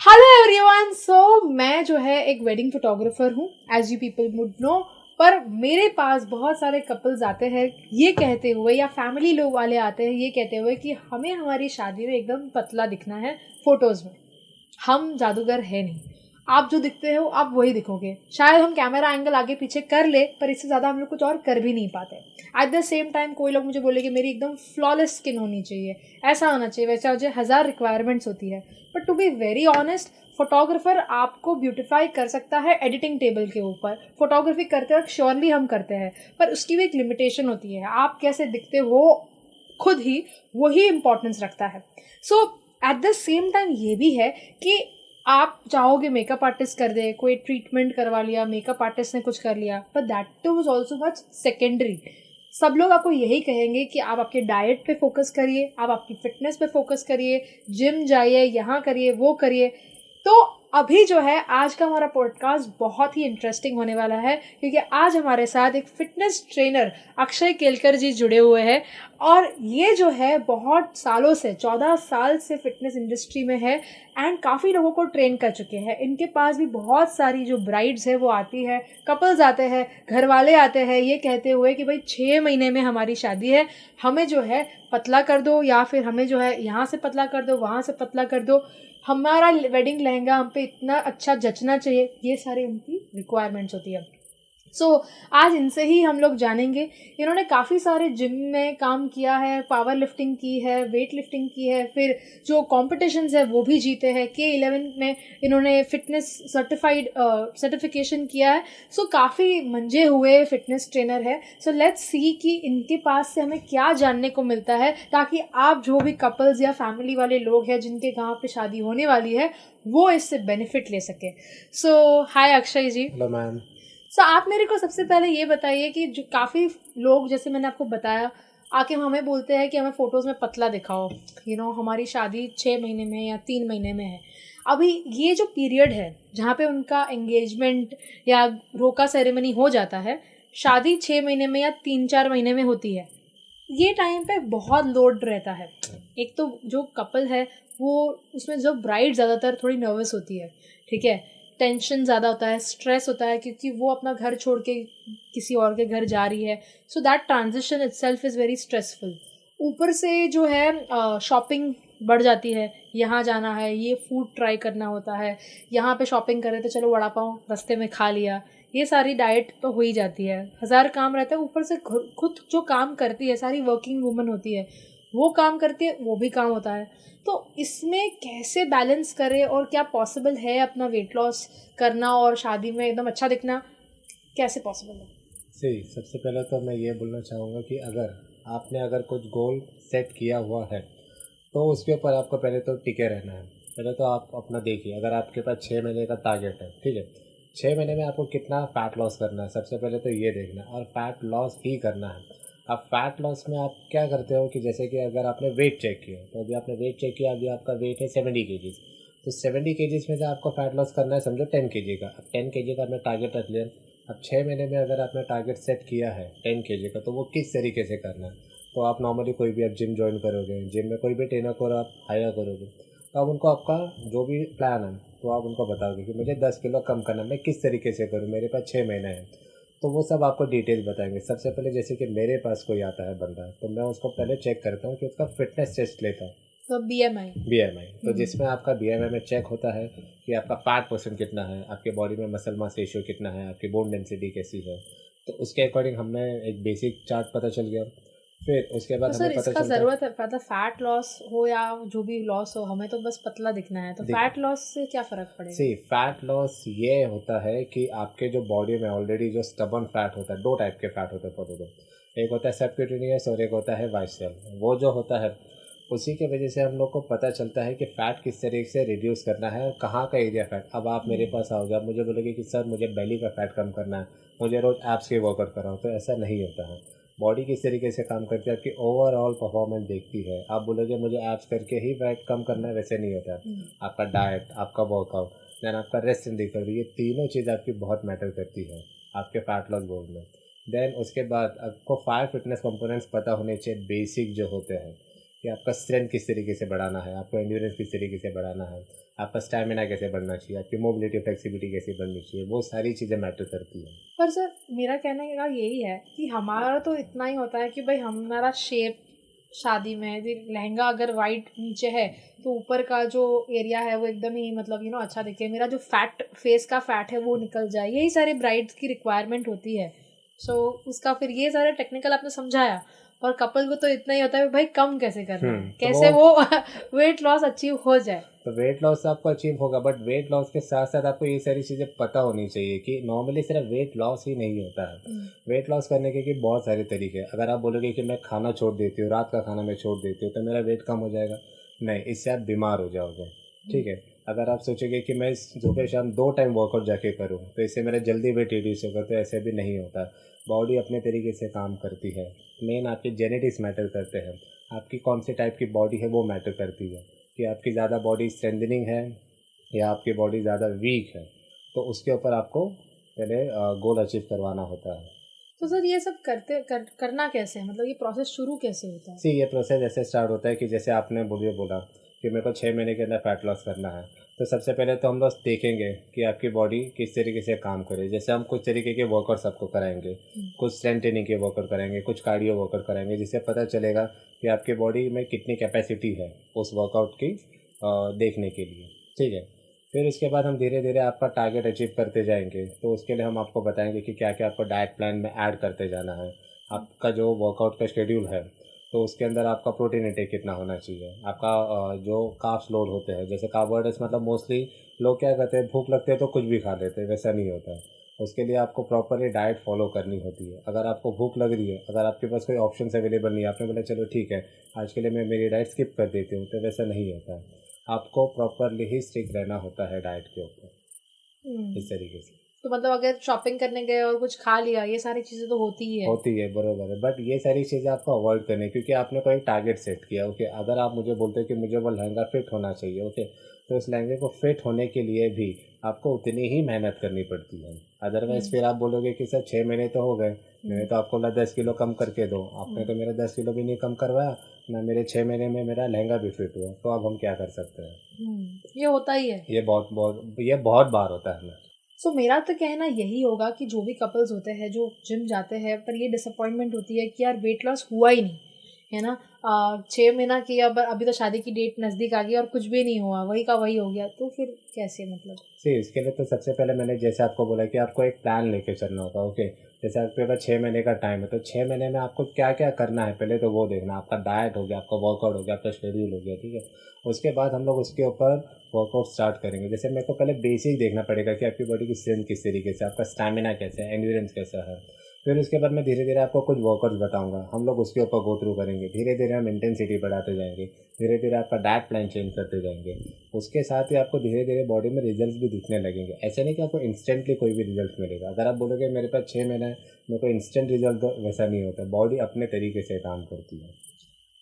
Hello everyone. मैं जो है एक वेडिंग फोटोग्राफर हूँ, as you people would know. पर मेरे पास बहुत सारे कपल्स आते हैं ये कहते हुए, या फैमिली लोग वाले आते हैं ये कहते हुए कि हमें हमारी शादी में एकदम पतला दिखना है फोटोज़ में। हम जादूगर है नहीं, आप जो दिखते हो आप वही दिखोगे। शायद हम कैमरा एंगल आगे पीछे कर ले, पर इससे ज़्यादा हम लोग कुछ और कर भी नहीं पाते। एट द सेम टाइम कोई लोग मुझे बोले कि मेरी एकदम फ्लॉलेस स्किन होनी चाहिए, ऐसा होना चाहिए, वैसा मुझे हज़ार रिक्वायरमेंट्स होती है। But to be very honest, photographer आपको ब्यूटिफाई कर सकता है एडिटिंग टेबल के ऊपर। फोटोग्राफी करते वक्त श्योरली हम करते हैं, पर उसकी भी एक लिमिटेशन होती है। आप कैसे दिखते हो खुद ही वही इम्पोर्टेंस रखता है। सो एट द सेम टाइम ये भी है कि आप चाहोगे मेकअप आर्टिस्ट कर दे, कोई ट्रीटमेंट करवा लिया, मेकअप आर्टिस्ट ने कुछ कर लिया, but that was also much secondary. सब लोग आपको यही कहेंगे कि आप आपके डाइट पे फोकस करिए, आप आपकी फिटनेस पे फोकस करिए, जिम जाइए, यहाँ करिए, वो करिए। तो अभी जो है आज का हमारा पॉडकास्ट बहुत ही इंटरेस्टिंग होने वाला है, क्योंकि आज हमारे साथ एक फिटनेस ट्रेनर अक्षय केलकर जी जुड़े हुए हैं। और ये जो है बहुत सालों से, 14 साल से फिटनेस इंडस्ट्री में है एंड काफ़ी लोगों को ट्रेन कर चुके हैं। इनके पास भी बहुत सारी जो ब्राइड्स है वो आती है, कपल्स आते हैं, घर वाले आते हैं ये कहते हुए कि भाई 6 महीने में हमारी शादी है, हमें जो है पतला कर दो, या फिर हमें जो है यहाँ से पतला कर दो, वहाँ से पतला कर दो, हमारा वेडिंग लहंगा हम पे इतना अच्छा जचना चाहिए। ये सारी उनकी रिक्वायरमेंट्स होती है। आज इनसे ही हम लोग जानेंगे। इन्होंने काफ़ी सारे जिम में काम किया है, पावर लिफ्टिंग की है, वेट लिफ्टिंग की है, फिर जो कॉम्पिटिशन्स है वो भी जीते हैं। K11 में इन्होंने फिटनेस सर्टिफिकेशन किया है। काफ़ी मंजे हुए फिटनेस ट्रेनर है। लेट्स सी कि इनके पास से हमें क्या जानने को मिलता है, ताकि आप जो भी कपल्स या फैमिली वाले लोग हैं जिनके गाँव पे शादी होने वाली है वो इससे बेनिफिट ले सके। Hi Akshay ji. Hello ma'am. आप मेरे को सबसे पहले ये बताइए कि जो काफ़ी लोग, जैसे मैंने आपको बताया, आके हमें बोलते हैं कि हमें फ़ोटोज़ में पतला दिखाओ। हमारी शादी 6 महीने में या 3 महीने में है। अभी ये जो पीरियड है जहाँ पे उनका एंगेजमेंट या रोका सेरेमनी हो जाता है, शादी 6 महीने में या 3-4 महीने में होती है। ये टाइम पे बहुत लोड रहता है। एक तो जो कपल है वो, उसमें जो ब्राइड ज़्यादातर थोड़ी नर्वस होती है, ठीक है, टेंशन ज़्यादा होता है, स्ट्रेस होता है, क्योंकि वो अपना घर छोड़ के किसी और के घर जा रही है। That transition itself is very stressful. ऊपर से जो है शॉपिंग बढ़ जाती है, यहाँ जाना है, ये फूड ट्राई करना होता है, यहाँ पे शॉपिंग कर रहे तो चलो वड़ा पाव रास्ते में खा लिया, ये सारी डाइट तो हो ही जाती है। हज़ार काम रहता है, ऊपर से खुद जो काम करती है, सारी वर्किंग वूमन होती है, वो काम करती है, वो भी काम होता है। तो इसमें कैसे बैलेंस करें, और क्या पॉसिबल है अपना वेट लॉस करना और शादी में एकदम अच्छा दिखना, कैसे पॉसिबल है? सही, सबसे पहले तो मैं ये बोलना चाहूँगा कि अगर कुछ गोल सेट किया हुआ है तो उसके ऊपर आपको पहले तो टिके रहना है। पहले तो आप अपना देखिए, अगर आपके पास 6 महीने का टारगेट है, ठीक है, 6 महीने में आपको कितना फ़ैट लॉस करना है, सबसे पहले तो ये देखना है, और फैट लॉस ही करना है। अब फैट लॉस में आप क्या करते हो कि जैसे कि अगर आपने वेट चेक किया, तो अभी आपने वेट चेक किया, अभी आपका वेट है 70 केजीज़, तो 70 केजीज़ में से आपको फैट लॉस करना है, समझो 10 केजी का। अब 10 केजी का आपने टारगेट रख लिया। अब 6 महीने में अगर आपने टारगेट सेट किया है 10 केजी का, तो वो किस तरीके से करना है। तो आप नॉर्मली कोई भी आप जिम ज्वाइन करोगे, जिम में कोई भी ट्रेनर को आप हायर करोगे, तो आप उनको आपका जो भी प्लान है तो आप उनको बताओगे कि मुझे 10 किलो कम करना है, मैं किस तरीके से करूँ, मेरे पास 6 महीने हैं। तो वो सब आपको डिटेल बताएंगे। सबसे पहले जैसे कि मेरे पास कोई आता है बंदा, तो मैं उसको पहले चेक करता हूँ कि उसका फिटनेस टेस्ट लेता हूँ। तो BMI, तो जिसमें आपका BMI में चेक होता है कि आपका फैट परसेंट कितना है, आपके बॉडी में मसल मास रेशियो कितना है, आपकी बोन डेंसिटी कैसी है। तो उसके अकॉर्डिंग हमें एक बेसिक चार्ट पता चल गया। फिर उसके बाद तो हमें सर पता इसका चलता है। ज़रूरत है, मतलब फैट लॉस हो या जो भी लॉस हो, हमें तो बस पतला दिखना है, तो देखिए, फैट लॉस से क्या फ़र्क पड़ेगा? सी फैट लॉस ये होता है कि आपके जो बॉडी में ऑलरेडी जो स्टबर्न फैट होता है, दो टाइप के फैट होते हैं पौधों में, एक होता है सबक्यूटेनियस और एक होता है वाइसरल। वो जो होता है उसी के वजह से हम लोग को पता चलता है कि फ़ैट किस तरीके से रिड्यूस करना है और कहाँ का एरिया फैट। अब आप मेरे पास आओगे, आप मुझे बोलोगे कि सर मुझे बेली का फ़ैट कम करना है, मुझे रोज़ एब्स के वर्कआउट कराओ, तो ऐसा नहीं होता है। बॉडी किस तरीके से काम करती है, आपकी ओवरऑल परफॉर्मेंस देखती है। आप बोलोगे मुझे एब्स करके ही वेट कम करना है, वैसे नहीं होता है। आपका डाइट, आपका वर्कआउट, देन आपका रेस्ट एंड रिकवरी, ये तीनों चीज़ आपकी बहुत मैटर करती है आपके फैट लॉस गोल में। देन उसके बाद आपको 5 फिटनेस कंपोनेंट्स पता होने चाहिए, बेसिक जो होते हैं कि आपका स्ट्रेंथ किस तरीके से बढ़ाना है, आपको एंड्योरेंस किस तरीके से बढ़ाना है, आपका स्टैमिना कैसे बढ़ना चाहिए, आपकी मोबिलिटी फ्लेक्सिबिलिटी कैसे बढ़नी चाहिए, वो सारी चीज़ें मैटर करती हैं। पर सर मेरा कहने का यही है कि हमारा तो इतना ही होता है कि भाई हमारा शेप शादी में यदि लहंगा अगर वाइट नीचे है तो ऊपर का जो एरिया है वो एकदम ही मतलब अच्छा दिखे, मेरा जो फैट फेस का फैट है वो निकल जाए, यही सारे ब्राइड्स की रिक्वायरमेंट होती है। सो उसका फिर ये सारे टेक्निकल आपने समझाया। और कपल को तो इतना ही होता है भाई कम कैसे करना है, तो कैसे वो वेट लॉस अचीव हो जाए। तो वेट लॉस आपको अचीव होगा, बट वेट लॉस के साथ साथ आपको ये सारी चीज़ें पता होनी चाहिए कि नॉर्मली सिर्फ वेट लॉस ही नहीं होता है। वेट लॉस करने के बहुत सारे तरीके हैं। अगर आप बोलोगे कि मैं खाना छोड़ देती हूँ, रात का खाना मैं छोड़ देती हूँ तो मेरा वेट कम हो जाएगा, नहीं, इससे आप बीमार हो जाओगे। ठीक है, अगर आप सोचोगे कि मैं सुबह शाम 2 टाइम वर्कआउट जाके करूँ तो इससे मेरा जल्दी वेट रिड्यूस होगा, तो ऐसे भी नहीं होता। बॉडी अपने तरीके से काम करती है। मेन आपके जेनेटिक्स मैटर करते हैं, आपकी कौन से टाइप की बॉडी है वो मैटर करती है कि आपकी ज़्यादा बॉडी स्ट्रेंथनिंग है या आपकी बॉडी ज़्यादा वीक है, तो उसके ऊपर आपको पहले गोल अचीव करवाना होता है। तो सर ये सब करना कैसे है, मतलब ये प्रोसेस शुरू कैसे होता है? ये प्रोसेस ऐसे स्टार्ट होता है कि जैसे आपने बोला कि मेरे को 6 महीने के अंदर फैट लॉस करना है, तो सबसे पहले तो हम लोग देखेंगे कि आपकी बॉडी किस तरीके से काम करे। जैसे हम कुछ तरीके के वर्कआउट्स आपको कराएंगे, कुछ स्ट्रेंथ ट्रेनिंग के वर्कआउट कराएंगे, कुछ कार्डियो वर्कआउट कराएंगे, जिससे पता चलेगा कि आपकी बॉडी में कितनी कैपेसिटी है उस वर्कआउट की देखने के लिए। ठीक है, फिर उसके बाद हम धीरे धीरे आपका टारगेट अचीव करते जाएंगे, तो उसके लिए हम आपको बताएंगे कि क्या क्या आपको डाइट प्लान में ऐड करते जाना है। आपका जो वर्कआउट का शेड्यूल है तो उसके अंदर आपका प्रोटीन इंटेक कितना होना चाहिए, आपका जो कार्ब्स लोड होते हैं, जैसे कार्बोहाइड्रेट्स मतलब मोस्टली लोग क्या करते हैं, भूख लगते है तो कुछ भी खा लेते हैं, वैसा नहीं होता है। उसके लिए आपको प्रॉपरली डाइट फॉलो करनी होती है। अगर आपको भूख लग रही है, अगर आपके पास कोई ऑप्शन अवेलेबल नहीं है, आपने बोला चलो ठीक है आज के लिए मैं मेरी डाइट स्किप कर देती हूँ, तो वैसा नहीं होता है। आपको प्रॉपरली ही स्टिक रहना होता है डाइट के ऊपर, इस तरीके से। तो मतलब अगर शॉपिंग करने गए और कुछ खा लिया, ये सारी चीज़ें तो होती ही है। होती है, बरोबर है, बट ये सारी चीज़ें आपको अवॉइड करनी है क्योंकि आपने कोई टारगेट सेट किया। ओके, अगर आप मुझे बोलते हैं कि मुझे वो लहंगा फिट होना चाहिए, ओके, तो उस लहंगे को फिट होने के लिए भी आपको उतनी ही मेहनत करनी पड़ती है। अदरवाइज फिर आप बोलोगे कि सर 6 महीने तो हो गए, मैंने तो आपको बोला 10 किलो कम करके दो, आपने तो मेरा 10 किलो भी नहीं कम करवाया ना, मेरे 6 महीने में मेरा लहंगा भी फिट हुआ, तो अब हम क्या कर सकते हैं। ये होता ही है, ये बहुत बार होता है। सो मेरा तो कहना यही होगा कि जो भी कपल्स होते हैं जो जिम जाते हैं पर ये डिसअपॉइंटमेंट होती है कि यार वेट लॉस हुआ ही नहीं है ना, 6 महीना किया अभी तो शादी की डेट नज़दीक आ गई और कुछ भी नहीं हुआ, वही का वही हो गया, तो फिर कैसे मतलब। इसके लिए तो सबसे पहले मैंने जैसे आपको बोला कि आपको एक प्लान लेके चलना होगा। ओके, जैसे आपके पास 6 महीने का टाइम है तो 6 महीने में आपको क्या क्या करना है पहले तो वो देखना। आपका डाइट हो गया, आपका वर्कआउट हो गया, आपका शेड्यूल हो गया, ठीक है। उसके बाद हम लोग उसके ऊपर वर्कआउट स्टार्ट करेंगे। जैसे मेरे को पहले बेसिक देखना पड़ेगा कि आपकी बॉडी की स्ट्रेंथ किस तरीके से, आपका स्टैमिना कैसा है, एंड्योरेंस कैसा है। फिर उसके बाद मैं धीरे धीरे आपको कुछ वर्कआउट्स बताऊंगा, हम लोग उसके ऊपर गो थ्रू करेंगे। धीरे धीरे हम इंटेंसिटी बढ़ाते जाएंगे, धीरे धीरे आपका डाइट प्लान चेंज करते जाएंगे। उसके साथ ही आपको धीरे धीरे बॉडी में रिजल्ट्स भी दिखने लगेंगे। ऐसे नहीं कि आपको इंस्टेंटली कोई भी रिजल्ट मिलेगा। अगर आप बोलोगे मेरे पास 6 महीने मेरे को इंस्टेंट रिजल्ट, तो वैसा नहीं होता। बॉडी अपने तरीके से काम करती है।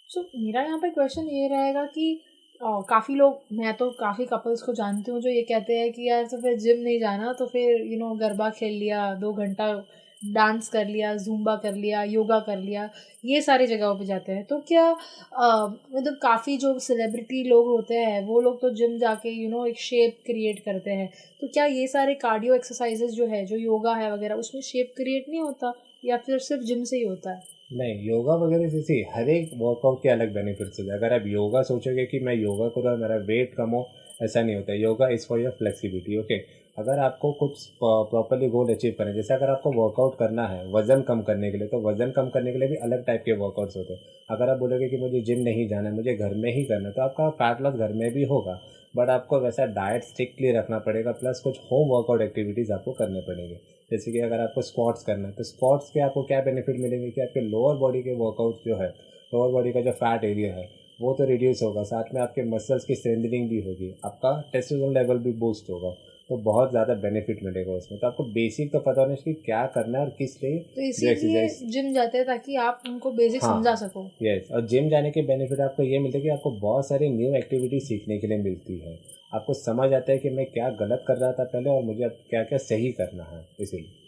सो मेरा यहाँ पे क्वेश्चन ये रहेगा कि काफ़ी लोग, मैं तो काफ़ी कपल्स को जानती हूँ जो ये कहते हैं कि यार तो फिर जिम नहीं जाना, तो फिर गरबा खेल लिया, 2 घंटा डांस कर लिया, जूम्बा कर लिया, योगा कर लिया, ये सारी जगहों पे जाते हैं। तो क्या मतलब काफ़ी जो सेलिब्रिटी लोग होते हैं वो लोग तो जिम जाके एक शेप क्रिएट करते हैं, तो क्या ये सारे कार्डियो एक्सरसाइजेज जो है, जो योगा है वगैरह, उसमें शेप क्रिएट नहीं होता या फिर सिर्फ जिम से ही होता है? नहीं, योगा वगैरह जैसे हर एक वर्कआउट के अलग बेनिफिट्स होते हैं। अगर आप योगा सोचोगे कि मैं योगा करूँ मेरा वेट कम हो, ऐसा नहीं होता है। Yoga is for your flexibility. Okay, अगर आपको कुछ प्रॉपरली गोल अचीव करना है, जैसे अगर आपको वर्कआउट करना है वज़न कम करने के लिए, तो वज़न कम करने के लिए भी अलग टाइप के वर्कआउट्स होते हैं। अगर आप बोलोगे कि मुझे जिम नहीं जाना है, मुझे घर में ही करना है, तो आपका फैट लॉस घर में भी होगा, बट आपको वैसा डाइट स्ट्रिक्टली रखना पड़ेगा, प्लस कुछ होम वर्कआउट एक्टिविटीज़ आपको करने पड़ेंगे। जैसे कि अगर आपको स्क्वाट्स करना है तो स्क्वाट्स के आपको क्या बेनिफिट मिलेंगे कि आपके लोअर बॉडी के वर्कआउट जो है, लोअर बॉडी का जो फैट एरिया है वो तो रिड्यूस होगा, साथ में आपके मसल्स की स्ट्रेंथनिंग भी होगी, आपका टेस्टोस्टेरोन लेवल भी बूस्ट होगा, तो बहुत ज़्यादा बेनिफिट मिलेगा उसमें। तो आपको बेसिक तो पता होना चाहिए कि क्या करना है और किस लिए। तो इसीलिए जिम जाते हैं ताकि आप उनको बेसिक समझा सको। यस, और जिम जाने के बेनिफिट आपको ये मिलता है कि आपको बहुत सारी न्यू एक्टिविटी सीखने के लिए मिलती है। आपको समझ आता है कि मैं क्या गलत कर रहा था पहले और मुझे अब क्या क्या सही करना है, इसीलिए।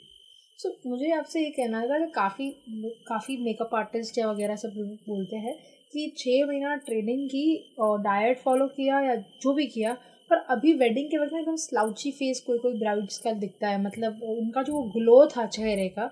सो मुझे आपसे ये कहना था कि काफ़ी काफ़ी मेकअप आर्टिस्ट या वगैरह सब लोग बोलते हैं कि 6 महीना ट्रेनिंग की और डाइट फॉलो किया या जो भी किया, पर अभी वेडिंग के वक्त में एकदम स्लाउची फेस कोई कोई ब्राइड्स का दिखता है, मतलब उनका जो ग्लो था चेहरे का,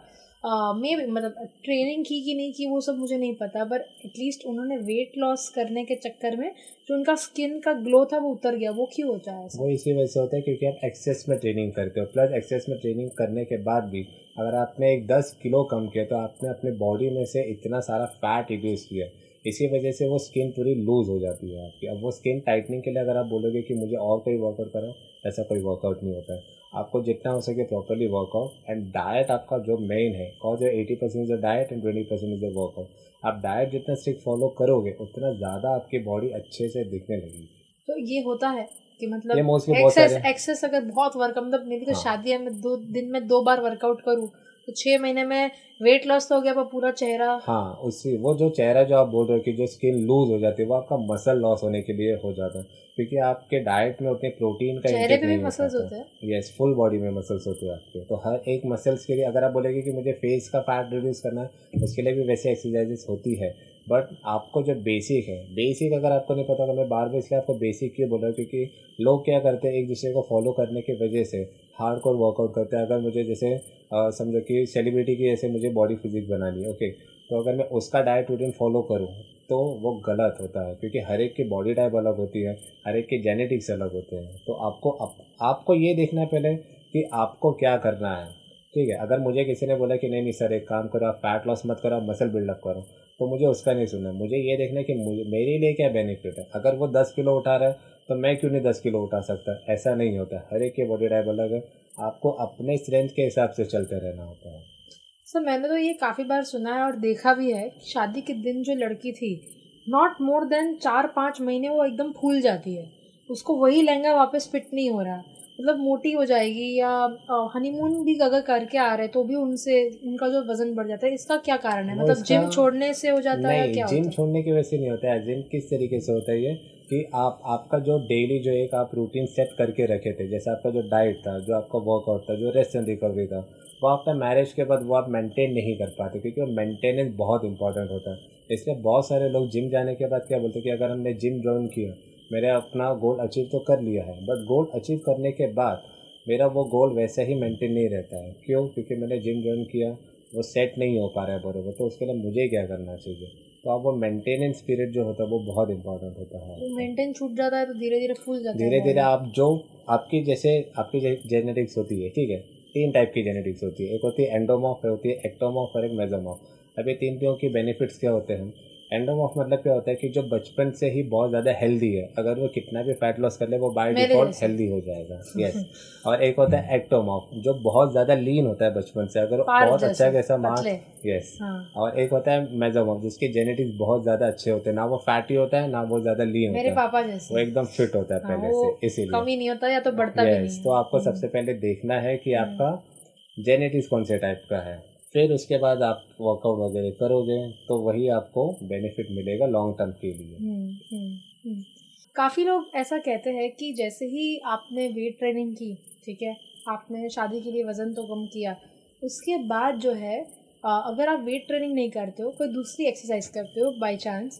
मे मतलब ट्रेनिंग की कि नहीं की वो सब मुझे नहीं पता, पर एटलीस्ट उन्होंने वेट लॉस करने के चक्कर में जो उनका स्किन का ग्लो था वो उतर गया। वो क्यों होता है ऐसा? वो इसी वजह से होता है क्योंकि आप एक्सेस में ट्रेनिंग करते हो, प्लस एक्सेस में ट्रेनिंग करने के बाद भी अगर आपने एक 10 किलो कम किया तो आपने अपने बॉडी में से इतना सारा फैट रिड्यूस किया, इसी वजह से वो स्किन पूरी लूज़ हो जाती है आपकी। अब वो स्किन टाइटनिंग के लिए अगर आप बोलोगे कि मुझे और कोई वर्कआउट करो, ऐसा कोई वर्कआउट नहीं होता है। आपको जितना हो सके प्रॉपरली वर्कआउट एंड डाइट आपका जो मेन है, और जो 80% is the diet and 20% is the workout. आप डाइट जितना स्ट्रिक्ट फॉलो करोगे उतना ज़्यादा आपकी बॉडी अच्छे से दिखने लगेगी। तो ये होता है कि ये मतलब मोस्टली बहुत सारे एक्सेस अगर बहुत वर्क, मतलब मेरी तो हाँ शादी है, मैं 2 दिन में 2 बार वर्कआउट करूँ तो 6 महीने में वेट लॉस तो हो गया, पर पूरा चेहरा। हाँ उसी वो जो चेहरा जो आप बोल रहे हो कि जो स्किन लूज हो जाती है वो आपका मसल लॉस होने के लिए हो जाता है, क्योंकि आपके डाइट में उतने प्रोटीन का चेहरे इंटेक पे भी नहीं हो मसल्स पाता। होते हैं। यस, फुल बॉडी में मसल्स होते हैं आपके। तो हर एक मसल्स के लिए अगर आप बोलेंगे कि मुझे फेस का फैट रिड्यूस करना है, उसके लिए भी वैसे एक्सरसाइजेस होती है। बट आपको जो बेसिक है, बेसिक अगर आपको नहीं पता, तो मैं बार बार इसलिए आपको बेसिक क्यों बोल रहा हूँ, क्योंकि लोग क्या करते हैं एक दूसरे को फॉलो करने की वजह से हार्डकोर वर्कआउट करते हैं। अगर मुझे जैसे समझो कि सेलिब्रिटी की जैसे मुझे बॉडी फिजिक बनानी है, ओके, तो अगर मैं उसका डाइट रूटीन फॉलो करूँ तो वो गलत होता है, क्योंकि हर एक की बॉडी टाइप अलग होती है, हर एक के जेनेटिक्स अलग होते हैं। तो आपको ये देखना है पहले कि आपको क्या करना है। ठीक है, अगर मुझे किसी ने बोला कि नहीं नहीं सर एक काम करो, आप फैट लॉस मत करो, आप मसल बिल्डअप करो, तो मुझे उसका नहीं सुनना है। मुझे ये देखना है कि मेरे लिए क्या बेनिफिट है। अगर वो 10 किलो उठा रहा है तो मैं क्यों नहीं 10 किलो उठा सकता। ऐसा नहीं होता, हर एक की बॉडी टाइप अलग है, आपको अपने स्ट्रेंथ के हिसाब से चलते रहना होता है। सर मैंने तो ये काफ़ी बार सुना है और देखा भी है कि शादी के दिन जो लड़की थी, नॉट मोर देन 4-5 महीने वो एकदम फूल जाती है, उसको वही लहंगा वापस फिट नहीं हो रहा, मतलब मोटी हो जाएगी, या हनीमून भी अगर करके आ रहे तो भी उनसे उनका जो वजन बढ़ जाता है। इसका क्या कारण है? वो मतलब इसका जिम छोड़ने से हो जाता है या नहीं, क्या जिम होता है? छोड़ने की वजह से नहीं होता है। जिम किस तरीके से होता है ये कि आपका जो डेली जो एक आप रूटीन सेट करके रखे थे, जैसे आपका जो डाइट था, जो आपका वर्कआउट था, जो रेस्ट एंड रिकवरी था, वो आपका मैरिज के बाद वो आप मेंटेन नहीं कर पाते, क्योंकि वो मेंटेनेंस बहुत इंपॉर्टेंट होता है। इसलिए बहुत सारे लोग जिम जाने के बाद क्या बोलते हैं कि अगर हमने जिम ज्वाइन किया, मैंने अपना गोल अचीव तो कर लिया है, बट गोल अचीव करने के बाद मेरा वो गोल वैसा ही मेंटेन नहीं रहता है। क्यों? क्योंकि मैंने जिम ज्वाइन किया, वो सेट नहीं हो पा रहा है बराबर, तो उसके लिए मुझे क्या करना चाहिए। तो आप वो मेंटेनेंस पीरियड जो होता है वो बहुत इंपॉर्टेंट होता है। वो मेंटेन छूट जाता है तो धीरे धीरे फूल जाता है धीरे धीरे बॉडी। आप जो आपकी जैसे आपकी जेनेटिक्स होती है, ठीक है, 3 टाइप की जेनेटिक्स होती है। एक होती है एंडोमॉर्फ, होती है एक्टोमॉर्फ और एक मेसोमॉर्फ। अब ये तीनों की बेनिफिट्स क्या होते हैं? एंडोमॉर्फ मतलब क्या होता है कि जो बचपन से ही बहुत ज़्यादा हेल्दी है, अगर वो कितना भी फैट लॉस कर ले वो बाय मेरे डिफ़ॉल्ट जैसे हेल्दी हो जाएगा। यस। और एक होता है एक्टोमॉर्फ, जो बहुत ज़्यादा लीन होता है बचपन से, अगर वो पार्थ बहुत अच्छा जैसे कैसा पतले। मास। यस। हाँ, और एक होता है मेसोमॉर्फ, जिसके जेनेटिक्स बहुत ज़्यादा अच्छे होते हैं, ना वो फैटी होता है ना वो ज़्यादा लीन मेरे होता है, पापा वो जैसे। एकदम फिट होता है हाँ, पहले वो से, इसीलिए। कम ही नहीं होता या तो बढ़ता भी नहीं यस, है। तो आपको सबसे पहले देखना है कि आपका जेनेटिक्स कौन से टाइप का है, फिर उसके बाद आप वर्कआउट वगैरह करोगे तो वही आपको बेनिफिट मिलेगा लॉन्ग टर्म के लिए। काफ़ी लोग ऐसा कहते हैं कि जैसे ही आपने वेट ट्रेनिंग की, ठीक है, आपने शादी के लिए वज़न तो कम किया, उसके बाद जो है अगर आप वेट ट्रेनिंग नहीं करते हो, कोई दूसरी एक्सरसाइज करते हो बाय चांस,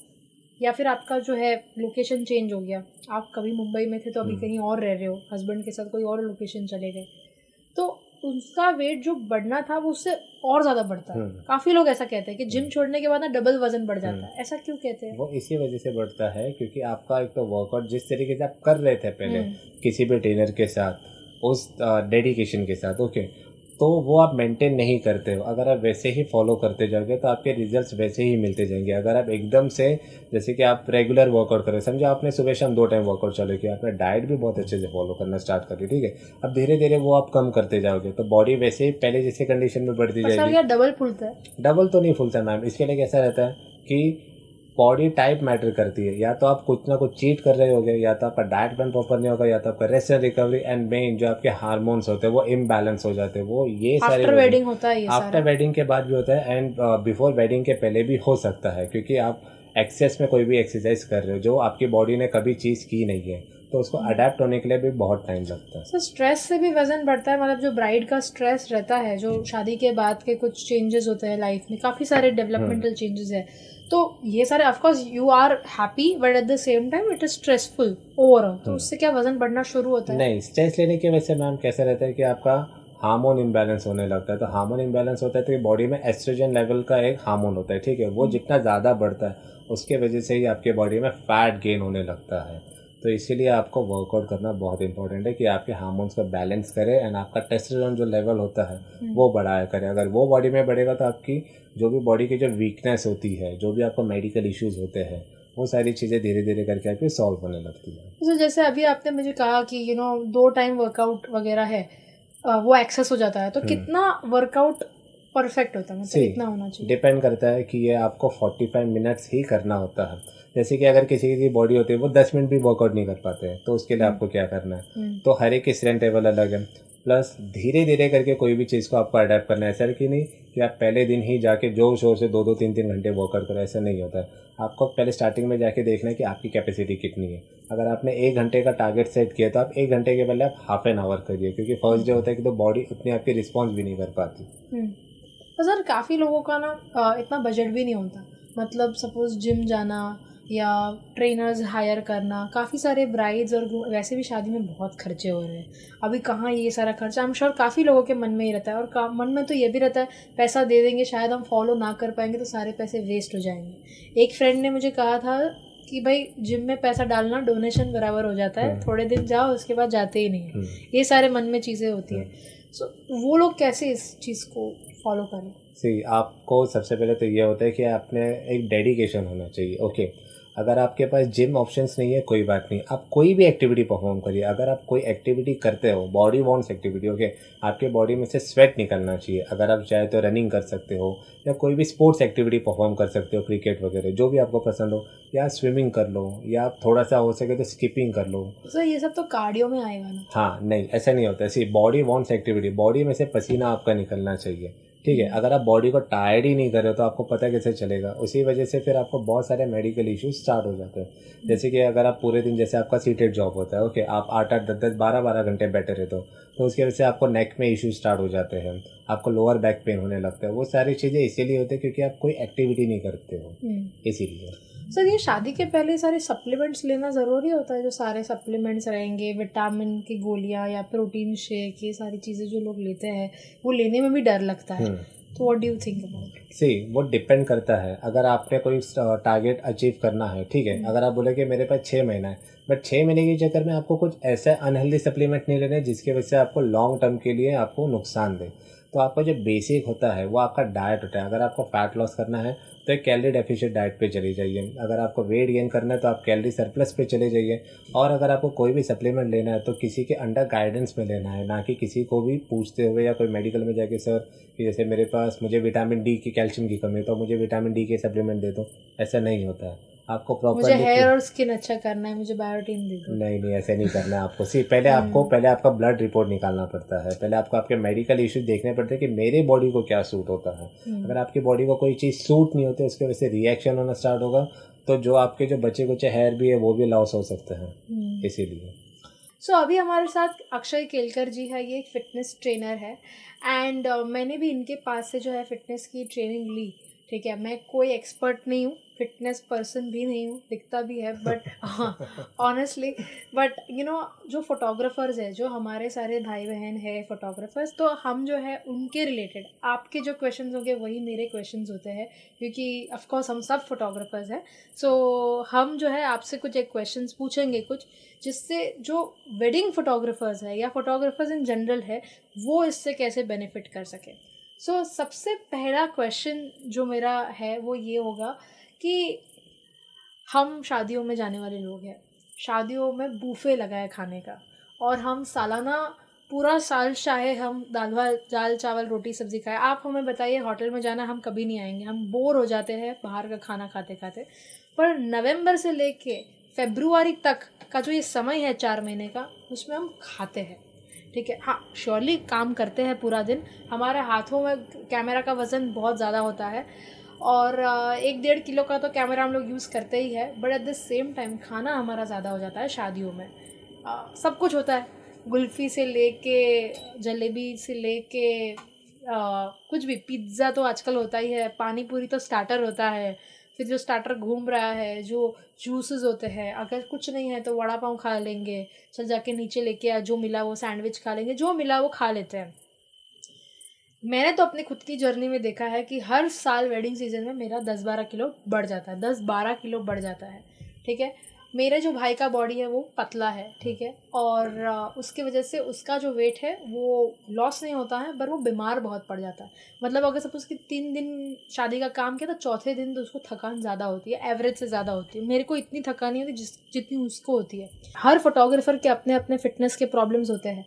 या फिर आपका जो है लोकेशन चेंज हो गया, आप कभी मुंबई में थे तो अभी कहीं और रह रहे हो, हस्बैंड के साथ कोई और लोकेशन चले गए, तो उसका वेट जो बढ़ना था वो उससे और ज़्यादा बढ़ता है। काफ़ी लोग ऐसा कहते हैं कि जिम छोड़ने के बाद ना डबल वजन बढ़ जाता है। ऐसा क्यों कहते हैं? वो इसी वजह से बढ़ता है क्योंकि आपका एक तो वर्कआउट जिस तरीके से आप कर रहे थे पहले किसी भी ट्रेनर के साथ, उस डेडिकेशन के साथ, ओके, तो वो आप मेंटेन नहीं करते हो। अगर आप वैसे ही फॉलो करते जाओगे तो आपके रिजल्ट्स वैसे ही मिलते जाएंगे। अगर आप एकदम से, जैसे कि आप रेगुलर वर्कआउट करें, समझो आपने सुबह शाम 2 टाइम वर्कआउट चालू किया, आपने डाइट भी बहुत अच्छे से फॉलो करना स्टार्ट कर दी, ठीक है, अब धीरे धीरे वो आप कम करते जाओगे तो बॉडी वैसे ही पहले जैसे कंडीशन में बढ़ती पर सर जाएगी। क्या डबल फूलता है? डबल तो नहीं फूलता मैम, इसके लिए कैसा रहता है कि बॉडी टाइप मैटर करती है। या तो आप कुछ ना कुछ चीट कर रहे होगे, या तो आपका डाइट प्लान प्रॉपर नहीं होगा, या तो आपका rest and recovery and main जो आपके हार्मोन्स होते हैं वो इम्बैलेंस हो जाते हैं। वो ये सारी आफ्टर वेडिंग होता है ये सारा? आफ्टर वेडिंग के बाद भी होता है एंड बिफोर वेडिंग के पहले भी हो सकता है, क्योंकि आप एक्सेस में कोई भी एक्सरसाइज कर रहे हो जो आपकी बॉडी ने कभी चीज़ की नहीं है, तो उसको अडेप्ट होने के लिए भी बहुत टाइम लगता है। सो स्ट्रेस से भी वजन बढ़ता है, मतलब जो ब्राइड का स्ट्रेस रहता है, जो शादी के बाद के कुछ चेंजेस होते हैं लाइफ में, काफ़ी सारे डेवलपमेंटल चेंजेस है, तो ये सारे of course you are happy but at the same time it is stressful overall, तो उससे क्या वजन बढ़ना शुरू होता है? नहीं, स्ट्रेस लेने की वजह से मैम कैसा रहता है कि आपका हार्मोन इम्बैलेंस होने लगता है। तो हार्मोन इम्बैलेंस होता है तो बॉडी में एस्ट्रोजन लेवल का एक हार्मोन होता है, ठीक है, वो जितना ज़्यादा बढ़ता है उसके वजह से ही आपके बॉडी में फैट गेन होने लगता है। तो इसीलिए आपको वर्कआउट करना बहुत इंपॉर्टेंट है कि आपके हार्मोन्स का बैलेंस करे एंड आपका टेस्टोस्टेरोन जो लेवल होता है वो बढ़ाया करे। अगर वो बॉडी में बढ़ेगा तो आपकी जो भी बॉडी की जो वीकनेस होती है, जो भी आपको मेडिकल इश्यूज होते हैं, वो सारी चीज़ें धीरे धीरे करके आपकी सॉल्व होने लगती है। तो जैसे अभी आपने मुझे कहा कि 2 टाइम वर्कआउट वगैरह है, वो एक्सेस हो जाता है, तो कितना वर्कआउट परफेक्ट होता है, मतलब इतना होना चाहिए? डिपेंड करता है कि ये आपको 45 मिनट्स ही करना होता है। जैसे कि अगर किसी की बॉडी होती है वो 10 मिनट भी वर्कआउट नहीं कर पाते हैं, तो उसके लिए आपको क्या करना है, तो हर एक की स्ट्रेंथ लेवल अलग है। प्लस धीरे धीरे करके कोई भी चीज़ को आपको अडेप्ट करना है। ऐसा कि नहीं कि आप पहले दिन ही जाके जोर शोर से 2-2 3-3 घंटे वर्कआउट करो, ऐसा नहीं होता है। आपको पहले स्टार्टिंग में जाके देखना है कि आपकी कैपेसिटी कितनी है। अगर आपने 1 घंटे का टारगेट सेट किया तो आप 1 घंटे के पहले आप हाफ एन आवर करिए, क्योंकि फर्स्ट डे होता है कि तो बॉडी उतनी आपकी रिस्पॉन्स भी नहीं कर पाती। तो सर काफ़ी लोगों का ना इतना बजट भी नहीं होता, मतलब सपोज़ जिम जाना या ट्रेनर्स हायर करना, काफ़ी सारे ब्राइड्स और वैसे भी शादी में बहुत खर्चे हो रहे हैं अभी, कहाँ ये सारा खर्चा, आई एम श्योर काफ़ी लोगों के मन में ही रहता है, और मन में तो ये भी रहता है पैसा दे देंगे शायद हम फॉलो ना कर पाएंगे तो सारे पैसे वेस्ट हो जाएंगे। एक फ्रेंड ने मुझे कहा था कि भाई जिम में पैसा डालना डोनेशन बराबर हो जाता है, थोड़े दिन जाओ उसके बाद जाते ही नहीं है, ये सारे मन में चीज़ें होती है। सो वो लोग कैसे इस चीज़ को फॉलो करें? आपको सबसे पहले तो ये होता है कि आपने एक डेडिकेशन होना चाहिए। ओके, अगर आपके पास जिम ऑप्शंस नहीं है कोई बात नहीं, आप कोई भी एक्टिविटी परफॉर्म करिए। अगर आप कोई एक्टिविटी करते हो, बॉडी वांट्स एक्टिविटी, ओके, आपके बॉडी में से स्वेट निकलना चाहिए। अगर आप चाहे तो रनिंग कर सकते हो या कोई भी स्पोर्ट्स एक्टिविटी परफॉर्म कर सकते हो, क्रिकेट वगैरह जो भी आपको पसंद हो, या स्विमिंग कर लो, या आप थोड़ा सा हो सके तो स्किपिंग कर लो। सर ये सब तो कार्डियो में आएगा ना? हाँ, नहीं ऐसा नहीं होता। ऐसी बॉडी वांट्स एक्टिविटी, बॉडी में से पसीना आपका निकलना चाहिए, ठीक है। अगर आप बॉडी को टायर्ड ही नहीं कर रहे हो तो आपको पता कैसे चलेगा। उसी वजह से फिर आपको बहुत सारे मेडिकल इश्यूज स्टार्ट हो जाते हैं। जैसे कि अगर आप पूरे दिन, जैसे आपका सीटेड जॉब होता है, ओके, आप 8-8 10-10 12-12 घंटे बैठे रहते हो, तो उसकी वजह से आपको नेक में इश्यूज स्टार्ट हो जाते हैं, आपको लोअर बैक पेन होने लगता है। वो सारी चीज़ें इसीलिए होती है क्योंकि आप कोई एक्टिविटी नहीं करते हो, इसीलिए। सर ये शादी के पहले सारे सप्लीमेंट्स लेना ज़रूरी होता है? जो सारे सप्लीमेंट्स रहेंगे, विटामिन की गोलियां या प्रोटीन शेक, ये सारी चीज़ें जो लोग लेते हैं वो लेने में भी डर लगता है, तो what do you think about it? वो डिपेंड करता है। अगर आपने कोई टारगेट अचीव करना है, ठीक है, अगर आप बोले कि मेरे पास 6 महीना है, बट 6 महीने के चक्कर में आपको कुछ ऐसा अनहेल्दी सप्लीमेंट नहीं लेने जिसकी वजह से आपको लॉन्ग टर्म के लिए आपको नुकसान दे। तो आपका जो बेसिक होता है वो आपका डाइट होता है। अगर आपको फैट लॉस करना है तो एक कैलोरी डेफिशिएंट डाइट पे चले जाइए। अगर आपको वेट गेन करना है तो आप कैलोरी सरप्लस पे चले जाइए। और अगर आपको कोई भी सप्लीमेंट लेना है तो किसी के अंडर गाइडेंस में लेना है, ना कि किसी को भी पूछते हुए या कोई मेडिकल में जाके, सर कि जैसे मेरे पास मुझे विटामिन डी की, कैल्शियम की कमी है तो मुझे विटामिन डी के सप्लीमेंट दे दो, ऐसा नहीं होता है। आपको प्रॉपर, मुझे हेयर और स्किन अच्छा करना है, मुझे बायोटीन दे दो। नहीं ऐसे नहीं करना है आपको। पहले आपका ब्लड रिपोर्ट निकालना पड़ता है। पहले आपको आपके मेडिकल इश्यूज देखने पड़ते हैं कि मेरे बॉडी को क्या सूट होता है। अगर आपकी बॉडी को कोई चीज़ सूट नहीं होती, उसकी वजह से रिएक्शन होना स्टार्ट होगा, तो जो आपके जो बचे कुचे हेयर भी है वो भी लॉस हो सकते हैं, इसीलिए। सो अभी हमारे साथ अक्षय केलकर जी है, ये एक फिटनेस ट्रेनर है, एंड मैंने भी इनके पास से जो है फिटनेस की ट्रेनिंग ली, ठीक है। मैं कोई एक्सपर्ट नहीं हूँ, फिटनेस पर्सन भी नहीं हूँ, दिखता भी है, बट हाँ ऑनेस्टली, बट जो फोटोग्राफर्स है, जो हमारे सारे भाई बहन है फोटोग्राफर्स, तो हम जो है उनके रिलेटेड आपके जो क्वेश्चंस होंगे वही मेरे क्वेश्चंस होते हैं, क्योंकि ऑफ कोर्स हम सब फोटोग्राफर्स हैं। सो हम जो है आपसे कुछ एक क्वेश्चंस पूछेंगे कुछ, जिससे जो वेडिंग फोटोग्राफर्स है या फोटोग्राफर्स इन जनरल है वो इससे कैसे बेनिफिट कर सके। सो सबसे पहला क्वेश्चन जो मेरा है वो ये होगा कि हम शादियों में जाने वाले लोग हैं, शादियों में बूफे लगा है खाने का, और हम सालाना पूरा साल चाहे हम दाल चावल रोटी सब्जी खाए, आप हमें बताइए होटल में जाना हम कभी नहीं आएंगे, हम बोर हो जाते हैं बाहर का खाना खाते खाते। पर नवंबर से लेके फरवरी तक का जो ये समय है 4 महीने का, उसमें हम खाते हैं, ठीक है। हाँ श्योरली काम करते हैं पूरा दिन, हमारे हाथों में कैमरा का वज़न बहुत ज़्यादा होता है, और 1-1.5 किलो का तो कैमरा हम लोग यूज़ करते ही है, but at the same time खाना हमारा ज़्यादा हो जाता है शादियों में। सब कुछ होता है, कुल्फ़ी से लेके जलेबी से लेके कुछ भी, पिज़्ज़ा तो आजकल होता ही है, पानी पूरी तो स्टार्टर होता है, फिर जो स्टार्टर घूम रहा है, जो जूसेस होते हैं, अगर कुछ नहीं है तो वड़ा पाव खा लेंगे, चल जाके नीचे लेके आ, जो मिला वो सैंडविच खा लेंगे, जो मिला वो खा लेते हैं। मैंने तो अपनी खुद की जर्नी में देखा है कि हर साल वेडिंग सीजन में मेरा 10-12 किलो बढ़ जाता है, 10-12 किलो बढ़ जाता है, ठीक है। मेरे जो भाई का बॉडी है वो पतला है, ठीक है, और उसकी वजह से उसका जो वेट है वो लॉस नहीं होता है, पर वो बीमार बहुत पड़ जाता है। मतलब अगर सपोज कि 3 दिन शादी का काम किया तो चौथे दिन तो उसको थकान ज़्यादा होती है, एवरेज से ज़्यादा होती है। मेरे को इतनी थकान नहीं होती जितनी उसको होती है। हर फोटोग्राफर के अपने अपने फिटनेस के प्रॉब्लम्स होते हैं।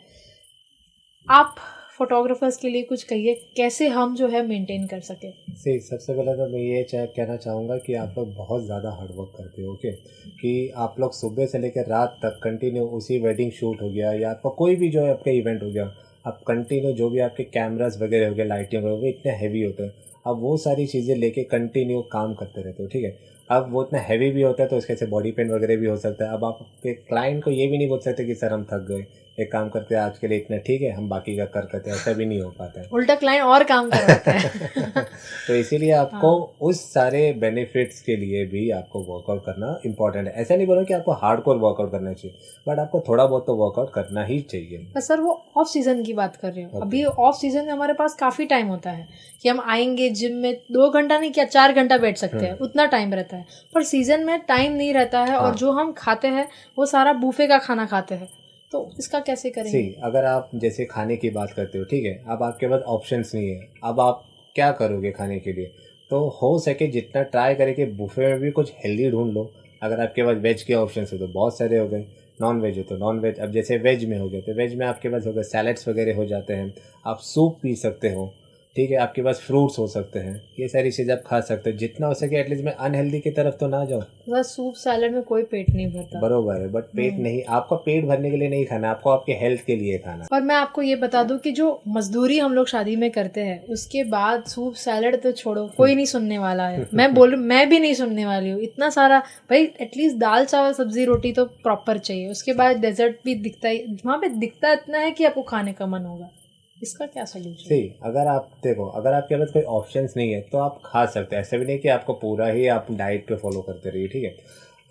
आप फोटोग्राफर्स के लिए कुछ कहिए, कैसे हम जो है मेंटेन कर सके। सही, सबसे पहले तो मैं ये कहना चाहूँगा कि आप लोग बहुत ज़्यादा हार्डवर्क करते हो, ओके, कि आप लोग सुबह से लेकर रात तक कंटिन्यू उसी वेडिंग शूट हो गया या आपका कोई भी जो है आपका इवेंट हो गया, आप कंटिन्यू जो भी आपके कैमरास वगैरह हो गए, लाइटिंग हो गए, इतने हैवी होते हैं, अब वो सारी चीज़ें लेके कंटिन्यू काम करते रहते हो, ठीक है। अब वो इतना हैवी भी होता है तो उसके से बॉडी पेन वगैरह भी हो सकता है। अब आपके क्लाइंट को ये भी नहीं बोल सकते कि सर हम थक गए, एक काम करते हैं आज के लिए इतना ठीक है, हम बाकी का कर करते हैं, ऐसा भी नहीं हो पाता है। उल्टा क्लाइंट और काम करवाता है। तो इसीलिए आपको उस सारे बेनिफिट्स के लिए भी आपको वर्कआउट करना इंपॉर्टेंट है। ऐसा नहीं बोलो कि आपको हार्डकोर वर्कआउट करना चाहिए, बट आपको थोड़ा बहुत तो वर्कआउट करना ही चाहिए। पर सर वो ऑफ सीजन की बात कर रहे हो, अभी ऑफ सीजन में हमारे पास काफ़ी टाइम होता है कि हम आएंगे जिम में 2 घंटा नहीं क्या 4 घंटा बैठ सकते हैं, उतना टाइम रहता है। पर सीजन में टाइम नहीं रहता है, और जो हम खाते हैं वो सारा बूफे का खाना खाते हैं, तो इसका कैसे करेंगे। अगर आप जैसे खाने की बात करते हो, ठीक है, अब आपके पास ऑप्शंस नहीं है, अब आप क्या करोगे खाने के लिए, तो हो सके जितना ट्राई करें कि बुफे में भी कुछ हेल्दी ढूंढ लो। अगर आपके पास वेज के ऑप्शन है तो बहुत सारे हो गए, नॉन वेज हो तो नॉन वेज, अब जैसे वेज में हो गए तो वेज में आपके पास हो गए सैलड्स वगैरह हो जाते हैं, आप सूप पी सकते हो, ठीक है, आपके पास फ्रूट्स हो सकते हैं, ये सारी चीज़ें आप खा सकते हो। जितना हो सके एटलीस्ट मैं अनहेल्दी की तरफ तो ना जाओ। बस सूप सैलड में कोई पेट नहीं भरता, बरोबर है, बट पेट नहीं, आपका पेट भरने के लिए नहीं खाना, आपको आपके हेल्थ के लिए खाना। और मैं आपको ये बता दूं कि जो मजदूरी हम लोग शादी में करते हैं उसके बाद सूप सैलड तो छोड़ो, कोई नहीं सुनने वाला है। मैं भी नहीं सुनने वाली हूँ इतना सारा। भाई एटलीस्ट दाल चावल सब्जी रोटी तो प्रॉपर चाहिए, उसके बाद डेजर्ट भी दिखता ही, वहाँ पे दिखता इतना है कि आपको खाने का मन होगा। इसका क्या सोल्यूशन। सही, अगर आप देखो, अगर आपके पास कोई ऑप्शंस नहीं है तो आप खा सकते हैं, ऐसा भी नहीं कि आपको पूरा ही आप डाइट पे फॉलो करते रहिए, ठीक है।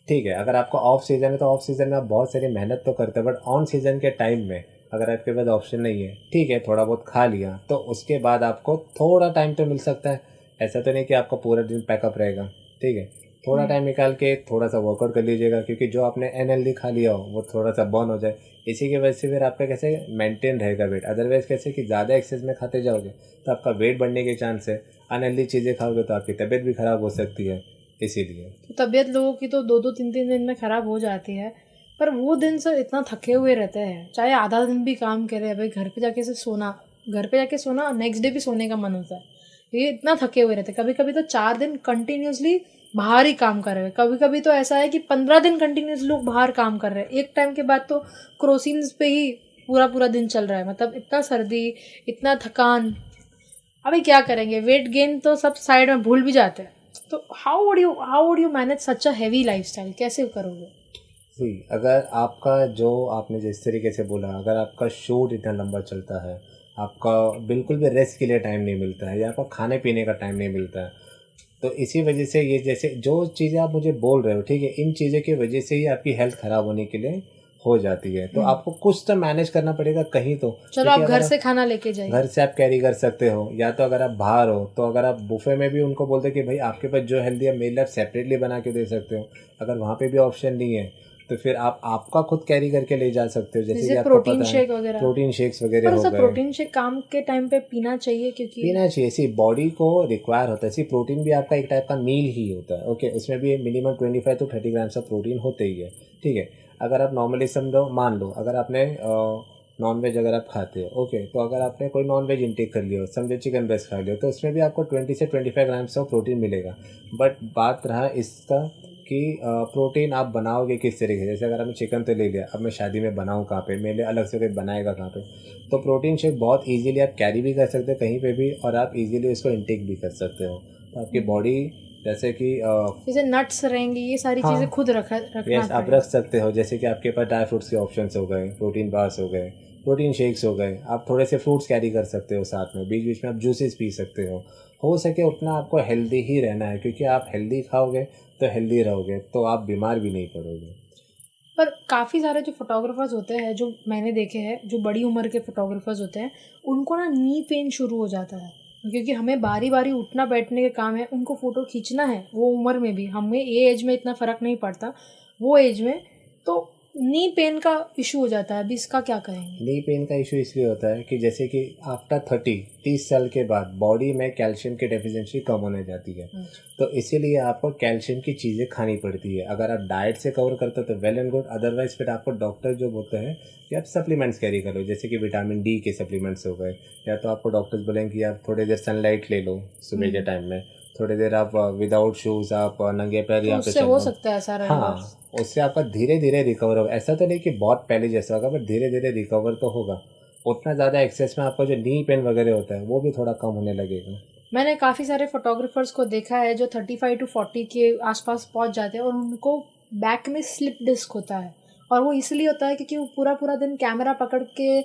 ठीक है, अगर आपको ऑफ सीज़न है तो ऑफ सीज़न में आप बहुत सारी मेहनत तो करते हैं, बट ऑन सीज़न के टाइम में अगर आपके पास ऑप्शन नहीं है, ठीक है, थोड़ा बहुत खा लिया, तो उसके बाद आपको थोड़ा टाइम तो मिल सकता है। ऐसा तो नहीं कि आपका पूरा दिन पैकअप रहेगा, ठीक है, थोड़ा टाइम निकाल के थोड़ा सा वर्कआउट कर लीजिएगा, क्योंकि जो आपने अनहेल्दी खा लिया हो वो थोड़ा सा बर्न हो जाए। इसी की वजह से फिर आपका कैसे मेंटेन रहेगा वेट। अदरवाइज कैसे कि ज़्यादा एक्सेस में खाते जाओगे तो आपका वेट बढ़ने के चांस है, अनहेल्दी चीज़ें खाओगे तो आपकी तबीयत भी ख़राब हो सकती है। इसीलिए तो तबीयत लोगों की तो 2-2 3-3 दिन में ख़राब हो जाती है, पर वो दिन से इतना थके हुए रहते हैं, चाहे आधा दिन भी काम करे, भाई घर पे जाके से सोना, घर पे जाके सोना, नेक्स्ट डे भी सोने का मन होता है, ये इतना थके हुए रहते हैं। कभी कभी तो 4 दिन कंटिन्यूसली बाहर ही काम कर रहे हैं, कभी कभी तो ऐसा है कि 15 दिन कंटिन्यूस लोग बाहर काम कर रहे हैं। एक टाइम के बाद तो क्रोसिन्स पे ही पूरा पूरा दिन चल रहा है, मतलब इतना सर्दी, इतना थकान। अभी क्या करेंगे, वेट गेन तो सब साइड में भूल भी जाते हैं। तो how would you manage such a heavy lifestyle, कैसे करोगे। जी, अगर आपका जो आपने जिस तरीके से बोला, अगर आपका शूट इतना लंबा चलता है, आपका बिल्कुल भी रेस्ट के लिए टाइम नहीं मिलता है, या आपका खाने पीने का टाइम नहीं मिलता है, तो इसी वजह से ये जैसे जो चीज़ें आप मुझे बोल रहे हो, ठीक है, इन चीज़ों की वजह से ही आपकी हेल्थ ख़राब होने के लिए हो जाती है। तो आपको कुछ तो मैनेज करना पड़ेगा कहीं तो। चलो आप घर से खाना लेके जाइए, घर से आप कैरी कर सकते हो, या तो अगर आप बाहर हो तो अगर आप बुफे में भी उनको बोलते कि भाई आपके पास जो हेल्दी है मेरे लिए आप सेपरेटली बना के दे सकते हो। अगर वहाँ पे भी ऑप्शन नहीं है तो फिर आप आपका खुद कैरी करके ले जा सकते हो, जैसे कि आपको प्रोटीन पता शेक है वगैरह, प्रोटीन शेक्स वगैरह हो गए। प्रोटीन शेक काम के टाइम पे पीना चाहिए, क्योंकि पीना चाहिए, सी बॉडी को रिक्वायर होता है। सी प्रोटीन भी आपका एक टाइप का मील ही होता है, ओके, उसमें भी minimum 25 to 30 grams of protein होते ही है, ठीक है। अगर आप नॉर्मली समझो, मान लो अगर आपने नॉन वेज अगर आप खाते हो, ओके, तो अगर आपने कोई नॉन वेज इंटेक कर लिया हो, समझो चिकन ब्रेस्ट खा लिया, तो उसमें भी आपको 20 से 25 ग्राम्स ऑफ प्रोटीन मिलेगा। बट बात रहा इसका कि प्रोटीन आप बनाओगे किस तरीके से। जैसे अगर आपने चिकन तो ले लिया, अब मैं शादी में बनाऊँ कहाँ पे, मेरे लिए अलग से कोई बनाएगा कहाँ पे, तो प्रोटीन शेक बहुत इजीली आप कैरी भी कर सकते हो कहीं पे भी, और आप इजीली उसको इंटेक भी कर सकते हो। तो आपकी बॉडी जैसे कि जैसे नट्स रहेंगे, ये सारी हाँ, चीज़ें खुद रखना यस आप पड़ेगा। रख सकते हो। जैसे कि आपके पास ड्राई फ्रूट्स के ऑप्शंस हो गए, प्रोटीन बार्स हो गए, प्रोटीन शेक्स हो गए, आप थोड़े से फ्रूट्स कैरी कर सकते हो साथ में, बीच बीच में आप जूसेस पी सकते हो सके उतना आपको हेल्दी ही रहना है, क्योंकि आप हेल्दी खाओगे तो हेल्दी रहोगे, तो आप बीमार भी नहीं पड़ोगे। पर काफ़ी सारे जो फोटोग्राफर्स होते हैं, जो मैंने देखे हैं, जो बड़ी उम्र के फोटोग्राफर्स होते हैं, उनको ना नी पेन शुरू हो जाता है, क्योंकि हमें बारी बारी उठना बैठने के काम है, उनको फ़ोटो खींचना है वो उम्र में भी। हमें ये एज में इतना फ़र्क नहीं पड़ता, वो एज में तो नी पेन का इशू हो जाता है। अभी इसका क्या कहेंगे? नी पेन का इशू इसलिए होता है कि जैसे कि आफ्टर 30 साल के बाद बॉडी में कैल्शियम की डेफिशिएंसी कम होने जाती है, तो इसीलिए आपको कैल्शियम की चीज़ें खानी पड़ती है। अगर आप डाइट से कवर करते हो तो वेल एंड गुड, अदरवाइज फिर आपको डॉक्टर जो बोलते हैं कि आप सप्लीमेंट्स कैरी करो, जैसे कि विटामिन डी के सप्लीमेंट्स हो गए, या तो आपको डॉक्टर्स बोलेंगे कि आप थोड़ी देर सनलाइट ले लो सुबह के टाइम में, थोड़ी देर आप विदाउट शूज़ आप नंगे पैर तो यहाँ पे उससे हो चलो। सकता है ऐसा रिवर्स? हाँ, उससे आपका धीरे धीरे रिकवर होगा। ऐसा तो नहीं कि बहुत पहले जैसा होगा, बट धीरे धीरे रिकवर तो होगा। उतना ज़्यादा एक्सेस में आपका जो नी पेन वगैरह होता है वो भी थोड़ा कम होने लगेगा। मैंने काफ़ी सारे फोटोग्राफर्स को देखा है जो 35 to 40 के आसपास पहुंच जाते हैं और उनको बैक में स्लिप डिस्क होता है। और वो इसलिए होता है क्योंकि वो पूरा पूरा दिन कैमरा पकड़ के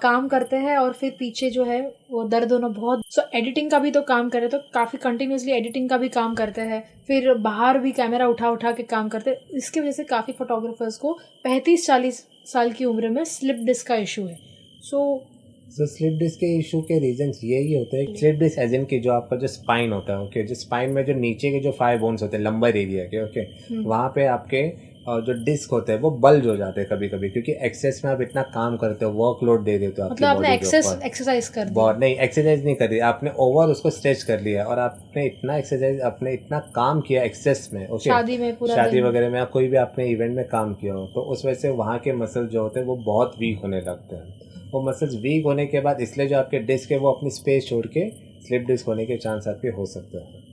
काम करते हैं और फिर पीछे जो है वो दर्द होना बहुत। सो एडिटिंग का भी तो काम करे, तो काफ़ी कंटिन्यूसली एडिटिंग का भी काम करते हैं, फिर बाहर भी कैमरा उठा उठा के काम करते हैं। इसकी वजह से काफ़ी फोटोग्राफर्स को 35-40 साल की उम्र में स्लिप डिस्क का इशू है। तो स्लिप डिस्क के इशू के रीजंस यही होते हैं। स्लिप डिस्क एज इन की जो आपका जो स्पाइन होता है, ओके, जो स्पाइन में जो नीचे के जो 5 बोन्स होते हैं लंबर एरिया के, ओके, वहाँ पे आपके जो डिस्क होते हैं वो बल्ज हो जाते हैं कभी कभी, क्योंकि एक्सेस में आप इतना काम करते हो, वर्कलोड दे देते हो आपकी मतलब आपने बॉडी के ऊपर। एक्सरसाइज कर दी? बहुत नहीं, एक्सरसाइज नहीं करी आपने, ओवर उसको स्ट्रेच कर लिया, और आपने इतना एक्सरसाइज, आपने इतना काम किया एक्सेस में, ओके, शादी में पूरा शादी दिन। वगैरह में आप कोई भी आपने इवेंट में काम किया हो, तो उस वजह से वहाँ के मसल जो होते हैं वो बहुत वीक होने लगते हैं। वो मसल्स वीक होने के बाद इसलिए जो आपके डिस्क है वो अपनी स्पेस छोड़ के स्लिप डिस्क होने के चांस आपके हो सकते हैं।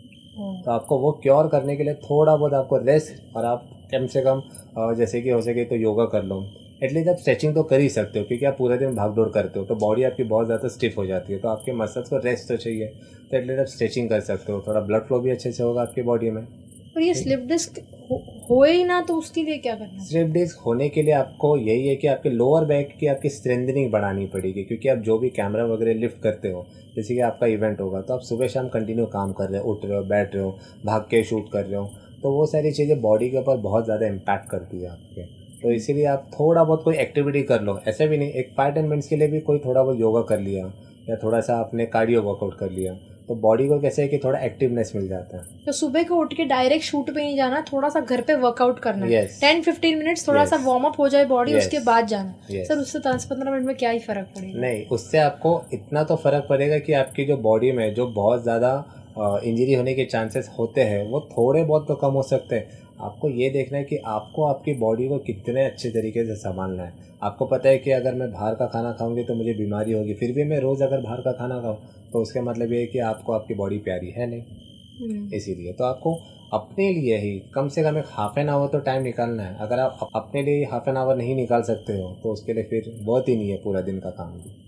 तो आपको वो क्योर करने के लिए थोड़ा बहुत आपको रेस्ट, और आप कम से कम जैसे कि हो सके तो योगा कर लो, एटलीस्ट आप स्ट्रेचिंग तो कर ही सकते हो, क्योंकि आप पूरे दिन भाग दौड़ करते हो तो बॉडी आपकी बहुत ज़्यादा स्टिफ हो जाती है, तो आपके मसल्स को रेस्ट तो चाहिए, तो एटलीस्ट आप स्ट्रेचिंग कर सकते हो, थोड़ा ब्लड फ्लो भी अच्छे से होगा आपकी बॉडी में। पर ये स्लिप डिस्क होए ही ना, तो उसके लिए क्या करना है? स्लिप डिस्क होने के लिए आपको यही है कि आपके लोअर बैक की आपकी स्ट्रेंथनिंग बढ़ानी पड़ेगी, क्योंकि आप जो भी कैमरा वगैरह लिफ्ट करते हो, जैसे कि आपका इवेंट होगा तो आप सुबह शाम कंटिन्यू काम कर रहे हो, उठ रहे हो, बैठ रहे हो, भाग के शूट कर रहे हो, तो वो सारी चीज़ें बॉडी के ऊपर बहुत ज़्यादा इम्पैक्ट करती है आपके। तो इसीलिए आप थोड़ा बहुत कोई एक्टिविटी कर लो, ऐसे भी नहीं, एक 5-10 मिनट्स के लिए भी कोई थोड़ा बहुत योगा कर लिया, या थोड़ा सा आपने कार्डियो वर्कआउट कर लिया, तो बॉडी को कैसे है कि थोड़ा एक्टिवनेस मिल जाता है। तो सुबह को उठ के डायरेक्ट शूट पे नहीं जाना, थोड़ा सा घर पे वर्कआउट करना है। Yes. 10-15 मिनट्स थोड़ा सा Yes. वार्म अप हो जाए बॉडी, Yes. उसके बाद जाना। Yes. सर उससे 10-15 मिनट में क्या ही फर्क पड़ेगा? नहीं, उससे आपको इतना तो फ़र्क पड़ेगा कि आपकी जो बॉडी में जो बहुत ज़्यादा इंजरी होने के चांसेस होते हैं वो थोड़े बहुत तो कम हो सकते हैं। आपको ये देखना है कि आपको आपकी बॉडी को कितने अच्छे तरीके से संभालना है। आपको पता है कि अगर मैं बाहर का खाना खाऊंगी तो मुझे बीमारी होगी, फिर भी मैं रोज़ अगर बाहर का खाना खाऊँ तो उसका मतलब ये है कि आपको आपकी बॉडी प्यारी है नहीं। इसीलिए तो आपको अपने लिए ही कम से कम एक हाफ एन आवर तो टाइम निकालना है। अगर आप अपने लिए हाफ एन आवर नहीं निकाल सकते हो तो उसके लिए फिर बहुत ही नहीं है पूरा दिन का काम भी।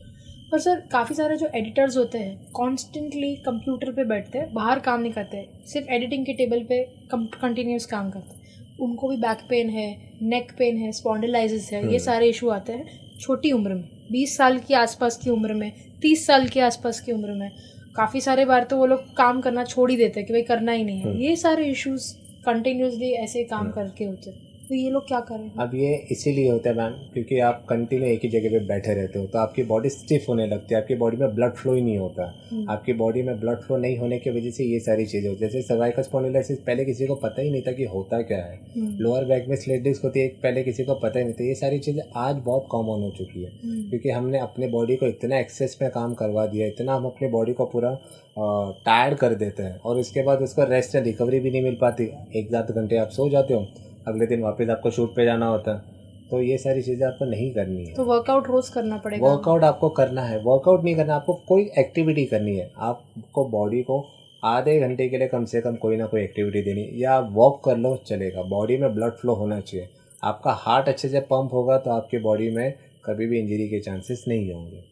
पर सर काफ़ी सारे जो एडिटर्स होते हैं कॉन्स्टेंटली कंप्यूटर पे बैठते हैं, बाहर काम नहीं करते हैं, सिर्फ एडिटिंग के टेबल पे कंटिन्यूस काम करते हैं, उनको भी बैक पेन है, नेक पेन है, स्पॉन्डिलाइसिस है, ये सारे इशू आते हैं छोटी उम्र में, 20 साल की आसपास की उम्र में, 30 साल के आसपास की उम्र में। काफ़ी सारे बार तो वो लोग काम करना छोड़ ही देते हैं कि भाई करना ही नहीं है। ये सारे इश्यूज कंटिन्यूसली ऐसे काम करके होते हैं, तो ये लोग क्या करें? अब ये इसीलिए होता है मैम, क्योंकि आप कंटिन्यू एक ही जगह पे बैठे रहते हो तो आपकी बॉडी स्टिफ होने लगती है, आपकी बॉडी में ब्लड फ्लो ही नहीं होता। आपकी बॉडी में ब्लड फ्लो नहीं होने की वजह से ये सारी चीज़ें होती है। जैसे सर्वाइकल स्पॉन्डिलाइसिस पहले किसी को पता ही नहीं था कि होता क्या है, लोअर बैक में स्लिप डिस्क होती है पहले किसी को पता ही नहीं था। ये सारी चीज़ें आज बहुत कॉमन हो चुकी है, क्योंकि हमने अपने बॉडी को इतना एक्सेस में काम करवा दिया, इतना हम अपने बॉडी को पूरा टायर्ड कर देते हैं, और उसके बाद उसको रेस्ट एंड रिकवरी भी नहीं मिल पाती। 1-7 घंटे आप सो जाते हो, अगले दिन वापस आपको शूट पे जाना होता है, तो ये सारी चीज़ें आपको नहीं करनी है। तो वर्कआउट रोज करना पड़ेगा? वर्कआउट आपको करना है, वर्कआउट नहीं करना, आपको कोई एक्टिविटी करनी है। आपको बॉडी को आधे घंटे के लिए कम से कम कोई ना कोई एक्टिविटी देनी है, या आप वॉक कर लो चलेगा। बॉडी में ब्लड फ्लो होना चाहिए, आपका हार्ट अच्छे से पंप होगा तो आपकी बॉडी में कभी भी इंजरी के चांसेस नहीं होंगे।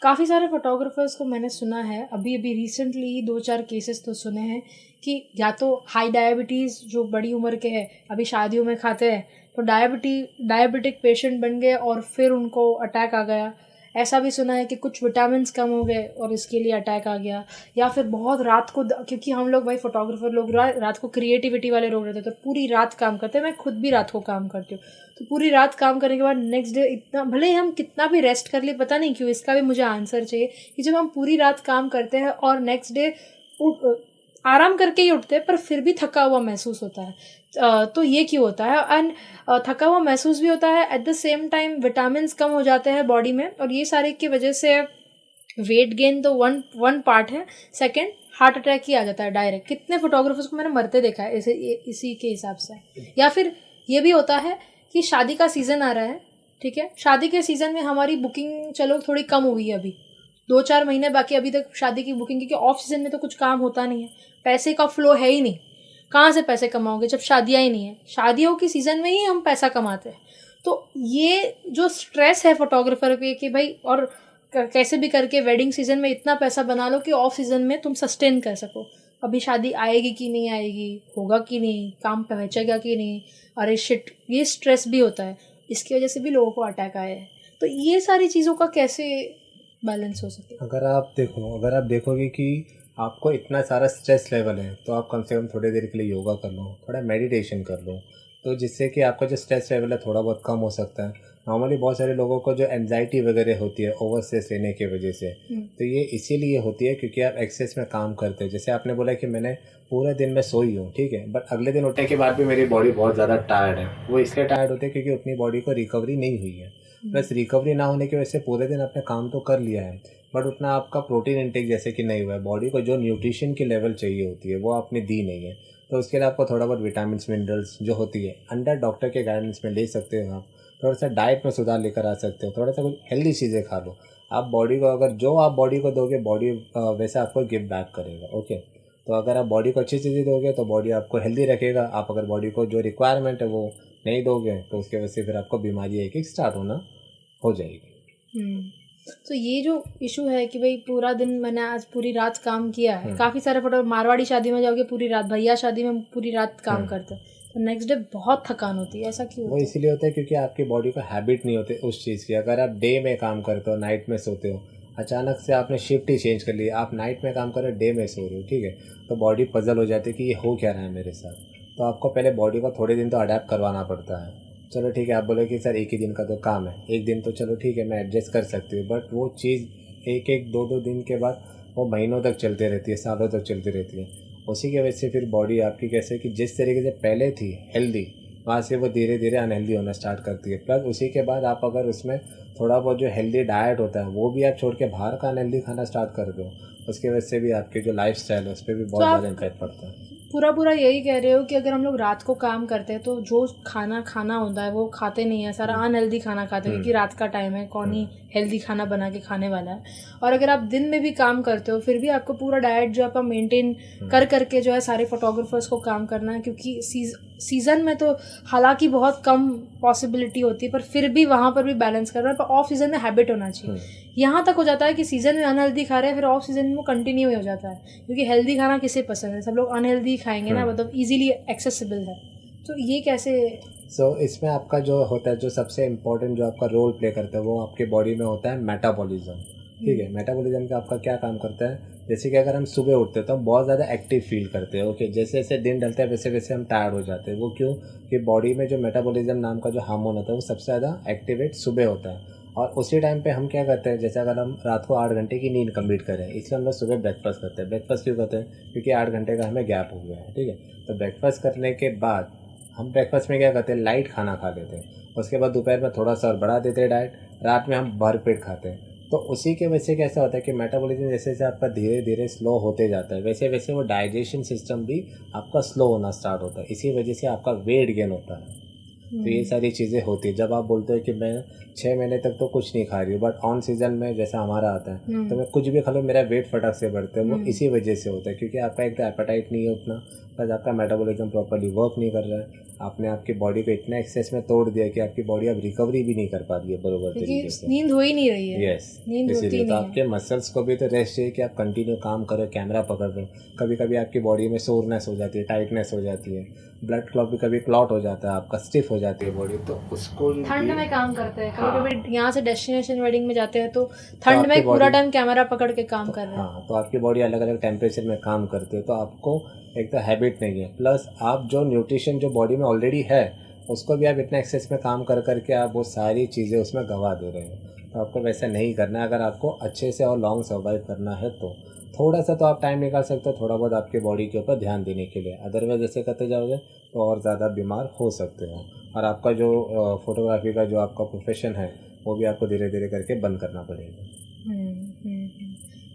काफ़ी सारे फोटोग्राफर्स को मैंने सुना है, अभी अभी रिसेंटली 2-4 केसेस तो सुने हैं कि या तो हाई डायबिटीज़ जो बड़ी उम्र के हैं, अभी शादियों में खाते हैं, तो डायबिटिक पेशेंट बन गए और फिर उनको अटैक आ गया। ऐसा भी सुना है कि कुछ विटामिन्स कम हो गए और इसके लिए अटैक आ गया। या फिर बहुत रात को, क्योंकि हम लोग भाई फोटोग्राफर लोग रात को क्रिएटिविटी वाले लोग रहते हैं, तो पूरी रात काम करते हैं। मैं खुद भी रात को काम करती हूँ, तो पूरी रात काम करने के बाद नेक्स्ट डे इतना, भले ही हम कितना भी रेस्ट कर ले, पता नहीं क्यों, इसका भी मुझे आंसर चाहिए कि जब हम पूरी रात काम करते हैं और नेक्स्ट डे आराम करके ही उठते हैं पर फिर भी थका हुआ महसूस होता है। तो ये क्यों होता है? एंड थका हुआ महसूस भी होता है, at the same time vitamins कम हो जाते हैं बॉडी में, और ये सारे की वजह से वेट गेन तो वन पार्ट है, सेकंड हार्ट अटैक ही आ जाता है डायरेक्ट। कितने फोटोग्राफर्स को मैंने मरते देखा है इसी के हिसाब से। या फिर ये भी होता है कि शादी का सीज़न आ रहा है, ठीक है, शादी के सीज़न में हमारी बुकिंग चलो थोड़ी कम हुई है, अभी 2-4 महीने बाकी अभी तक शादी की बुकिंग, क्योंकि ऑफ सीज़न में तो कुछ काम होता नहीं है, पैसे का फ्लो है ही नहीं, कहाँ से पैसे कमाओगे जब शादियाँ ही नहीं है। शादियों की सीज़न में ही हम पैसा कमाते हैं। तो ये जो स्ट्रेस है फोटोग्राफर पे कि भाई, और कैसे भी करके वेडिंग सीज़न में इतना पैसा बना लो कि ऑफ सीज़न में तुम सस्टेन कर सको। अभी शादी आएगी कि नहीं आएगी, होगा कि नहीं, काम पहुँचेगा कि नहीं, अरे शिट, ये स्ट्रेस भी होता है। इसकी वजह से भी लोगों को अटैक आए हैं। तो ये सारी चीज़ों का कैसे बैलेंस हो सके? अगर आप देखोगे कि आपको इतना सारा स्ट्रेस लेवल है, तो आप कम से कम थोड़ी देर के लिए योगा कर लो, थोड़ा मेडिटेशन कर लो, तो जिससे कि आपका जो स्ट्रेस लेवल है थोड़ा बहुत कम हो सकता है। नॉर्मली बहुत सारे लोगों को जो एंजाइटी वगैरह होती है ओवर स्ट्रेस लेने की वजह से, तो ये इसीलिए होती है क्योंकि आप एक्सेस में काम करते हैं। जैसे आपने बोला कि मैंने पूरे दिन में सोई हूँ, ठीक है, बट अगले दिन उठने के बाद भी मेरी बॉडी बहुत ज़्यादा टायर्ड है। वो इसलिए टायर्ड होती है क्योंकि उतनी बॉडी को रिकवरी नहीं हुई है। प्लस रिकवरी ना होने की वजह से पूरे दिन आपने काम तो कर लिया है, बट उतना आपका प्रोटीन इंटेक जैसे कि नहीं हुआ है। बॉडी को जो न्यूट्रिशन की लेवल चाहिए होती है वो आपने दी नहीं है, तो उसके लिए आपको थोड़ा बहुत विटामिन मिनरल्स जो होती है अंडर डॉक्टर के गाइडेंस में ले सकते हो। आप थोड़ा सा डाइट में सुधार लेकर आ सकते हो, थोड़ा सा कुछ हेल्दी चीज़ें खा लो। आप बॉडी को अगर जो आप बॉडी को दोगे, बॉडी वैसे आपको गिव बैक करेगा। ओके, तो अगर आप बॉडी को अच्छी चीज़ें दोगे तो बॉडी आपको हेल्दी रखेगा। आप अगर बॉडी को जो रिक्वायरमेंट है वो नहीं दोगे तो उसके वजह से फिर आपको बीमारी एक एक स्टार्ट होना हो जाएगी। तो ये जो इशू है कि भाई पूरा दिन मैंने आज पूरी रात काम किया है, काफ़ी सारे फोटो, मारवाड़ी शादी में जाओगे पूरी रात, भैया शादी में पूरी रात काम करते हैं, तो नेक्स्ट डे बहुत थकान होती है। ऐसा क्यों? वो इसीलिए होता है क्योंकि आपकी बॉडी को हैबिट नहीं होती उस चीज़ की। अगर आप डे में काम करते हो, नाइट में सोते हो, अचानक से आपने शिफ्ट ही चेंज कर ली, आप नाइट में काम कर रहे हो, डे में सो रहे हो, ठीक है, तो बॉडी पजल हो जाती है कि ये हो क्या रहा है मेरे साथ। तो आपको पहले बॉडी को थोड़े दिन तो अडेप्ट करवाना पड़ता है। चलो ठीक है, आप बोले कि सर एक ही दिन का तो काम है, एक दिन तो चलो ठीक है मैं एडजस्ट कर सकती हूँ, बट वो चीज़ एक दो दिन के बाद वो महीनों तक चलती रहती है, सालों तक चलती रहती है। उसी की वजह से फिर बॉडी आपकी कैसे कि जिस तरीके से पहले थी हेल्दी, वहाँ से वो धीरे धीरे अनहेल्दी होना स्टार्ट करती है। प्लस उसी के बाद आप अगर उसमें थोड़ा बहुत जो हेल्दी डाइट होता है वो भी आप छोड़ के बाहर का अनहेल्दी खाना स्टार्ट कर दो, उसकी वजह से भी आपकी जो लाइफ स्टाइल है उस पर भी बहुत ज़्यादा इम्पैक्ट पड़ता है। पूरा यही कह रहे हो कि अगर हम लोग रात को काम करते हैं तो जो खाना होता है वो खाते नहीं है, सारा अनहेल्दी खाना खाते हैं, क्योंकि रात का टाइम है, कौन ही हेल्दी खाना बना के खाने वाला है। और अगर आप दिन में भी काम करते हो फिर भी आपको पूरा डाइट जो आपका मेंटेन कर करके जो है सारे फोटोग्राफर्स को काम करना है, क्योंकि सीज़न में तो हालांकि बहुत कम पॉसिबिलिटी होती है, पर फिर भी वहाँ पर भी बैलेंस करना है। पर ऑफ सीज़न में हैबिट होना चाहिए। यहाँ तक हो जाता है कि सीज़न में अनहेल्दी खा रहे हैं, फिर ऑफ सीज़न में वो कंटिन्यू हो जाता है, क्योंकि हेल्दी खाना किसे पसंद है, सब लोग अनहेल्दी खाएंगे ना, मतलब इजीली एक्सेसिबल है। तो ये कैसे? इसमें आपका जो होता है, जो सबसे इम्पोर्टेंट जो आपका रोल प्ले करता है वो आपके बॉडी में होता है मेटाबॉलिज्म। ठीक है, मेटाबॉलिज्म का आपका क्या काम करता है, जैसे कि अगर हम सुबह उठते हैं तो हम बहुत ज़्यादा एक्टिव फील करते हैं। ओके, जैसे जैसे दिन ढलता है वैसे वैसे हम टायर्ड हो जाते हैं। वो क्यों? कि बॉडी में जो मेटाबॉलिज्म नाम का जो हार्मोन होता है वो सबसे ज़्यादा एक्टिवेट सुबह होता है। और उसी टाइम पे हम क्या करते हैं, जैसे अगर हम रात को 8 घंटे की नींद कंप्लीट करें, इसलिए हम लोग सुबह ब्रेकफास्ट करते हैं। ब्रेकफास्ट क्यों करते हैं? क्योंकि 8 घंटे का हमें गैप हो गया है। ठीक है, तो ब्रेकफास्ट करने के बाद हम ब्रेकफास्ट में क्या करते हैं, लाइट खाना खा लेते हैं। उसके बाद दोपहर में थोड़ा सा और बढ़ा देते हैं डाइट, रात में हम भर पेट खाते हैं। तो उसी के वजह से कैसा होता है कि मेटाबॉलिज्म जैसे जैसे आपका धीरे धीरे स्लो होते जाता है, वैसे वैसे वो डाइजेशन सिस्टम भी आपका स्लो होना स्टार्ट होता है। इसी वजह से आपका वेट गेन होता है। तो ये सारी चीज़ें होती है। जब आप बोलते हो कि मैं 6 महीने तक तो कुछ नहीं खा रही हूँ, बट ऑन सीजन में जैसा हमारा आता है तो मैं कुछ भी खा लूँ, मेरा वेट फटाक से बढ़ता है। वो इसी वजह से होता है क्योंकि आपका एक तो एपेटाइट नहीं है उतना, प्लस आपका मेटाबॉलिज्म प्रॉपर्ली वर्क नहीं कर रहा है। आपने आपकी बॉडी को इतना एक्सेस में तोड़ दिया कि आपकी बॉडी अब रिकवरी भी नहीं कर पा रही है बरोबर तरीके से। नींद हो ही नहीं रही है। यस, नींद होती इसीलिए तो नहीं है। आपके मसल्स को भी तो रेस्ट चाहिए कि आप कंटिन्यू काम करो, कैमरा पकड़ रहे हो। कभी कभी आपकी बॉडी में सोरनेस हो जाती है, टाइटनेस हो जाती है, ब्लड क्लॉट भी कभी क्लॉट हो जाता है, आपका स्टिफ हो जाती है बॉडी, तो उसको ठंड में काम करते हैं हाँ। कभी कभी, यहाँ से डेस्टिनेशन वेडिंग में जाते हैं तो ठंड आपकी में पूरा body- टाइम कैमरा पकड़ के काम कर रहे हैं। हाँ, तो आपकी बॉडी अलग अलग टेम्परेचर में काम करती है, तो आपको एक तो हैबिट नहीं है, प्लस आप जो न्यूट्रिशन जो बॉडी में ऑलरेडी है उसको भी आप इतना एक्सेस में काम कर करके आप वो सारी चीज़ें उसमें गंवा दे रहे हो। तो आपको वैसा नहीं करना है। अगर आपको अच्छे से और लॉन्ग सर्वाइव करना है तो थोड़ा सा तो आप टाइम निकाल सकते हो, थोड़ा बहुत आपके बॉडी के ऊपर ध्यान देने के लिए। अदरवाइज ऐसे करते जाओगे तो और ज़्यादा बीमार हो सकते हो, और आपका जो फोटोग्राफी का जो आपका प्रोफेशन है वो भी आपको धीरे धीरे करके बंद करना पड़ेगा।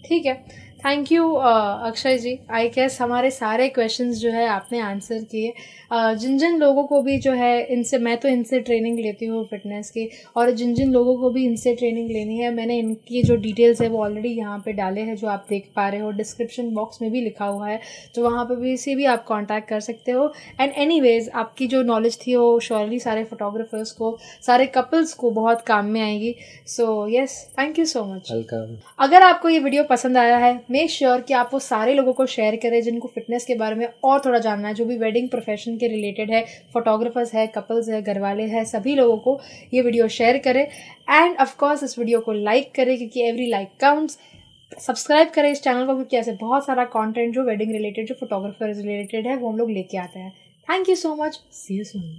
ठीक है, thank you Akshay ji. I guess हमारे सारे क्वेश्चंस जो है आपने आंसर किए। जिन जिन लोगों को भी जो है मैं तो इनसे ट्रेनिंग लेती हूँ फिटनेस की, और जिन जिन लोगों को भी इनसे ट्रेनिंग लेनी है, मैंने इनकी जो डिटेल्स है वो ऑलरेडी यहाँ पे डाले हैं, जो आप देख पा रहे हो। डिस्क्रिप्शन बॉक्स में भी लिखा हुआ है, तो वहाँ पे भी से भी आप कांटेक्ट कर सकते हो। एंड एनीवेज, आपकी जो नॉलेज थी वो श्योरली सारे फोटोग्राफर्स को, सारे कपल्स को बहुत काम में आएगी। So yes, thank you so much. Welcome. अगर आपको ये वीडियो पसंद आया है, मेक श्योर कि आप वो सारे लोगों को शेयर करें जिनको फिटनेस के बारे में और थोड़ा जानना है, जो भी वेडिंग प्रोफेशन के रिलेटेड है, फोटोग्राफर्स है, कपल्स है, घरवाले हैं, सभी लोगों को ये वीडियो शेयर करें। एंड ऑफ कोर्स इस वीडियो को लाइक करें, क्योंकि एवरी लाइक काउंट्स। सब्सक्राइब करें इस चैनल को, क्योंकि ऐसे बहुत सारा कंटेंट जो वेडिंग रिलेटेड, जो फोटोग्राफर रिलेटेड है, वो हम लोग लेके आते हैं। Thank you so much, see you soon.